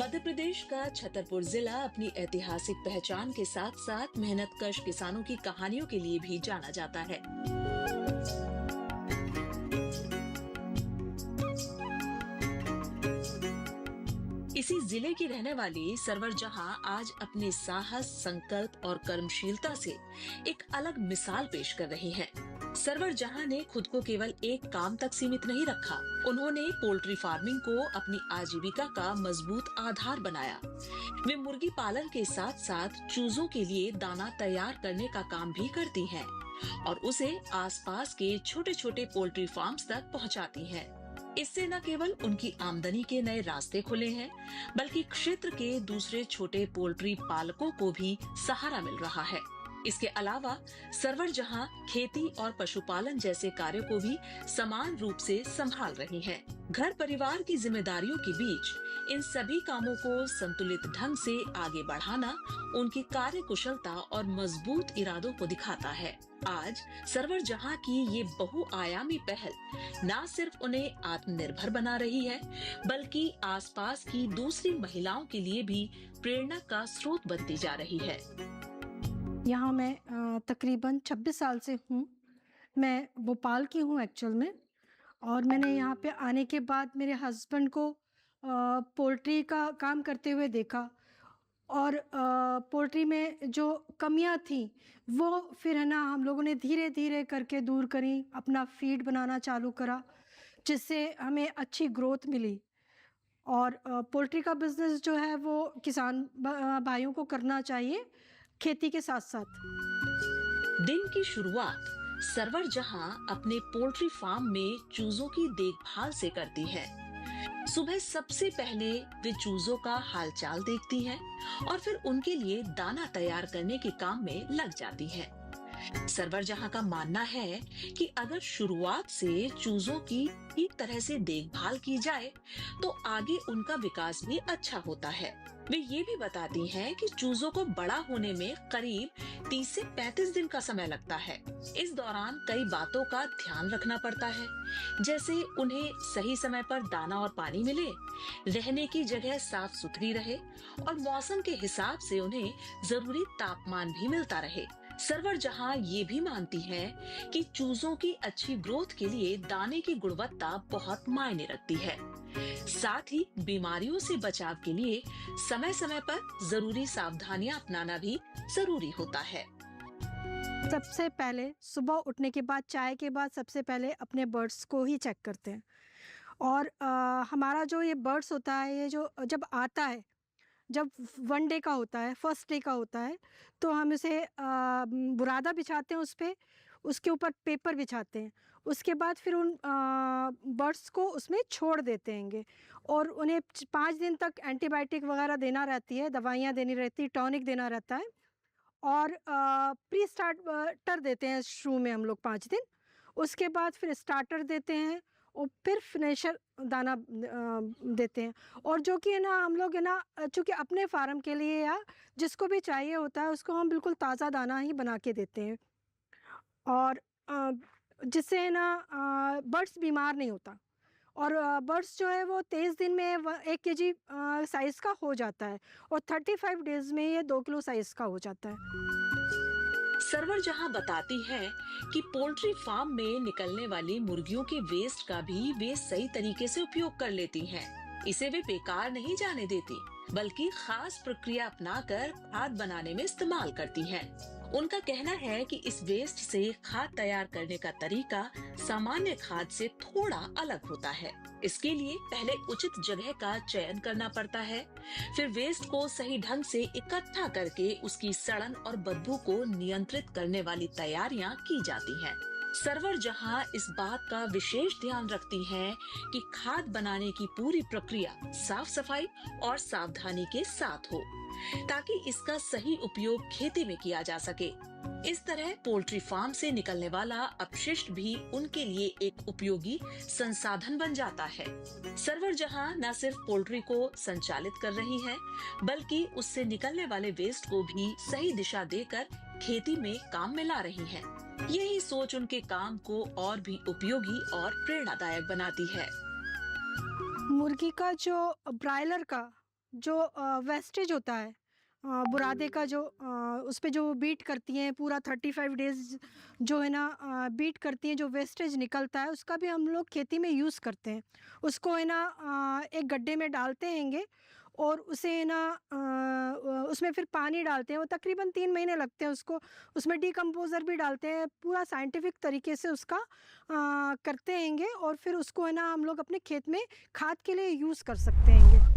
मध्य प्रदेश का छतरपुर जिला अपनी ऐतिहासिक पहचान के साथ साथ मेहनतकश किसानों की कहानियों के लिए भी जाना जाता है। इसी जिले की रहने वाली सरवर जहां आज अपने साहस, संकल्प और कर्मशीलता से एक अलग मिसाल पेश कर रही हैं। सरवर जहां ने खुद को केवल एक काम तक सीमित नहीं रखा। उन्होंने पोल्ट्री फार्मिंग को अपनी आजीविका का मजबूत आधार बनाया। वे मुर्गी पालन के साथ साथ चूजों के लिए दाना तैयार करने का काम भी करती हैं और उसे आसपास के छोटे छोटे पोल्ट्री फार्म्स तक पहुंचाती हैं। इससे न केवल उनकी आमदनी के नए रास्ते खुले हैं, बल्कि क्षेत्र के दूसरे छोटे पोल्ट्री पालकों को भी सहारा मिल रहा है। इसके अलावा सरवर जहां खेती और पशुपालन जैसे कार्यों को भी समान रूप से संभाल रही हैं। घर परिवार की जिम्मेदारियों के बीच इन सभी कामों को संतुलित ढंग से आगे बढ़ाना उनकी कार्य कुशलता और मजबूत इरादों को दिखाता है। आज सरवर जहां की ये बहुआयामी पहल न सिर्फ उन्हें आत्मनिर्भर बना रही है, बल्कि आसपास की दूसरी महिलाओं के लिए भी प्रेरणा का स्रोत बनती जा रही है। यहाँ मैं तकरीबन 26 साल से हूँ। मैं भोपाल की हूँ एक्चुअल में। और मैंने यहाँ पे आने के बाद मेरे हस्बैंड को पोल्ट्री का काम करते हुए देखा और पोल्ट्री में जो कमियाँ थी वो फिर है ना हम लोगों ने धीरे धीरे करके दूर करी। अपना फीड बनाना चालू करा जिससे हमें अच्छी ग्रोथ मिली। और पोल्ट्री का बिजनेस जो है वो किसान भाइयों को करना चाहिए खेती के साथ साथ। दिन की शुरुआत सरवर जहां अपने पोल्ट्री फार्म में चूजों की देखभाल से करती है। सुबह सबसे पहले वे चूजों का हालचाल देखती हैं और फिर उनके लिए दाना तैयार करने के काम में लग जाती हैं। सरवर जहां का मानना है कि अगर शुरुआत से चूजों की ठीक तरह से देखभाल की जाए तो आगे उनका विकास भी अच्छा होता है। वे ये भी बताती हैं कि चूजों को बड़ा होने में करीब 30 से 35 दिन का समय लगता है। इस दौरान कई बातों का ध्यान रखना पड़ता है, जैसे उन्हें सही समय पर दाना और पानी मिले, रहने की जगह साफ सुथरी रहे और मौसम के हिसाब से उन्हें जरूरी तापमान भी मिलता रहे। सरवर जहां ये भी मानती है कि चूजों की अच्छी ग्रोथ के लिए दाने की गुणवत्ता बहुत मायने रखती है। साथ ही बीमारियों से बचाव के लिए समय समय पर जरूरी सावधानियां अपनाना भी जरूरी होता है। सबसे पहले सुबह उठने के बाद चाय के बाद सबसे पहले अपने बर्ड्स को ही चेक करते हैं। और हमारा जो ये बर्ड्स होता है ये जो जब आता है, जब 1 डे का होता है, फर्स्ट डे का होता है, तो हम इसे बुरादा बिछाते हैं, उस पे उसके ऊपर पेपर बिछाते हैं। उसके बाद फिर उन बर्ड्स को उसमें छोड़ देते हैंगे और उन्हें 5 दिन तक एंटीबायोटिक वगैरह देना रहती है, दवाइयाँ देनी रहती है, टॉनिक देना रहता है। और प्री स्टार्टर देते हैं शुरू में हम लोग 5 दिन। उसके बाद फिर स्टार्टर देते हैं और फिर फिनिशर दाना देते हैं। और जो कि है ना हम लोग है ना चूँकि अपने फार्म के लिए या जिसको भी चाहिए होता है उसको हम बिल्कुल ताज़ा दाना ही बना के देते हैं। और जिससे है ना बर्ड्स बीमार नहीं होता। और बर्ड्स जो है वो 23 दिन में 1 केजी साइज़ का हो जाता है और 35 डेज़ में ये 2 किलो साइज़ का हो जाता है। सरवर जहां बताती है कि पोल्ट्री फार्म में निकलने वाली मुर्गियों के वेस्ट का भी वे सही तरीके से उपयोग कर लेती हैं। इसे वे बेकार नहीं जाने देती, बल्कि खास प्रक्रिया अपनाकर खाद बनाने में इस्तेमाल करती हैं। उनका कहना है कि इस वेस्ट से खाद तैयार करने का तरीका सामान्य खाद से थोड़ा अलग होता है। इसके लिए पहले उचित जगह का चयन करना पड़ता है, फिर वेस्ट को सही ढंग से इकट्ठा करके उसकी सड़न और बदबू को नियंत्रित करने वाली तैयारियां की जाती हैं। सरवर जहां इस बात का विशेष ध्यान रखती हैं कि खाद बनाने की पूरी प्रक्रिया साफ सफाई और सावधानी के साथ हो, ताकि इसका सही उपयोग खेती में किया जा सके। इस तरह पोल्ट्री फार्म से निकलने वाला अपशिष्ट भी उनके लिए एक उपयोगी संसाधन बन जाता है। सरवर जहां न सिर्फ पोल्ट्री को संचालित कर रही है, बल्कि उससे निकलने वाले वेस्ट को भी सही दिशा देकर खेती में काम में ला रही हैं। यही सोच उनके काम को और भी उपयोगी और प्रेरणादायक बनाती है। मुर्गी का जो ब्रायलर का जो वेस्टेज होता है, बुरादे का जो उस पे जो बीट करती हैं पूरा 35 डेज़, जो है ना बीट करती हैं, जो वेस्टेज निकलता है उसका भी हम लोग खेती में यूज़ करते हैं। उसको है ना एक गड्ढे में डालते हैंगे और उसे है ना उसमें फिर पानी डालते हैं, वो तकरीबन 3 महीने लगते हैं उसको, उसमें डिकम्पोज़र भी डालते हैं, पूरा साइंटिफ़िक तरीके से उसका करते हैंगे और फिर उसको है ना हम लोग अपने खेत में खाद के लिए यूज़ कर सकते हैंगे।